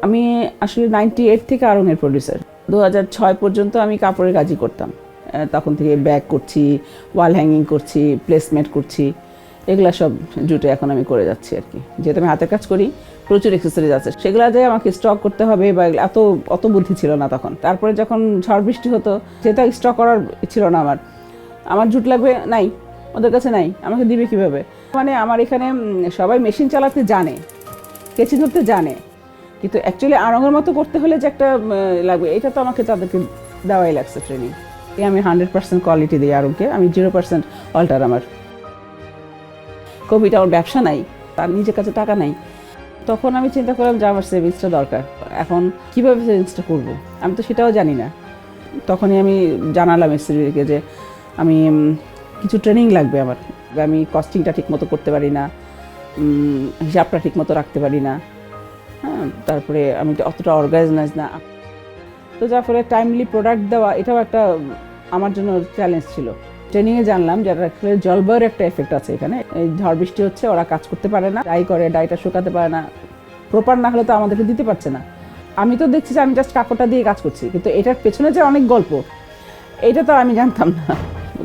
আমি আসলে 98 থেকে আড়ং-এর প্রডিউসার। 2006 পর্যন্ত আমি কাপড়ের কাজই করতাম। তখন থেকে ব্যাগ করছি, ওয়াল হ্যাঙ্গিং করছি, প্লেসমেন্ট করছি, এগুলা সব জুটে এখন আমি করে যাচ্ছি আর কি। যেহেতু আমি হাতের কাজ করি, প্রচুর অ্যাক্সেসরিজ আছে, সেগুলো যে আমাকে স্টক করতে হবে বা অত বুদ্ধি ছিল না তখন। তারপরে যখন ঝড় বৃষ্টি হতো, সেটা স্টক করার ছিল না আমার জুট লাগবে, নাই, ওদের কাছে নাই, আমাকে দিবে কিভাবে? মানে আমার এখানে সবাই মেশিন চালাতে জানে, কেচি ধরতে জানে, কিন্তু অ্যাকচুয়ালি আড়ংয়ের মতো করতে হলে যে একটা লাগবে, এটা তো আমাকে তাদেরকে দেওয়াই লাগছে ট্রেনিং। আমি 100% কোয়ালিটি দিই আড়ংকে, আমি 0% অল্টার। আমার কবিটা আমার ব্যবসা নাই, তার নিজের কাছে টাকা নাই। তখন আমি চিন্তা করলাম যে আমার সেভিংসটা দরকার। এখন কীভাবে সেভিংসটা করবো আমি তো সেটাও জানি না। তখনই আমি জানালাম এসিকে যে আমি কিছু ট্রেনিং লাগবে আমার। আমি কস্টিংটা ঠিকমতো করতে পারি না, হিসাবটা ঠিকমতো রাখতে পারি না, হ্যাঁ, তারপরে আমি অতটা অর্গানাইজ না, তো যার ফলে টাইমলি প্রোডাক্ট দেওয়া এটাও একটা আমার জন্য চ্যালেঞ্জ ছিল। ট্রেনিংয়ে জানলাম যে জলবায়ুর একটা এফেক্ট আছে এখানে। এই ঝড় বৃষ্টি হচ্ছে, ওরা কাজ করতে পারে না, ডাই করে, ডাইটা শুকাতে পারে না, প্রপার না হলে তো আমাদেরকে দিতে পারছে না। আমি তো দেখছি যে আমি জাস্ট কাপড়টা দিয়ে কাজ করছি, কিন্তু এটার পেছনে যে অনেক গল্প, এটা তো আমি জানতাম না।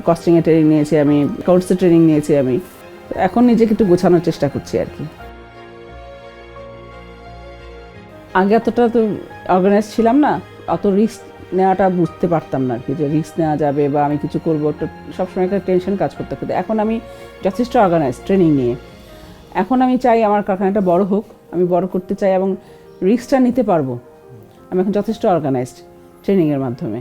কস্টিংয়ে ট্রেনিং নিয়েছি আমি, অ্যাকাউন্টসে ট্রেনিং নিয়েছি আমি, এখন নিজেকে একটু গোছানোর চেষ্টা করছি আর কি। আগে এতটা তো অর্গানাইজ ছিলাম না, অত রিস্ক নেওয়াটা বুঝতে পারতাম না আর কি, যে রিস্ক নেওয়া যাবে বা আমি কিছু করবো, সবসময় একটা টেনশন কাজ করতে করতে এখন আমি যথেষ্ট অর্গানাইজ ট্রেনিং নিয়ে। এখন আমি চাই আমার কারখানাটা বড় হোক, আমি বড় করতে চাই এবং রিস্কটা নিতে পারবো। আমি এখন যথেষ্ট অর্গানাইজড ট্রেনিংয়ের মাধ্যমে।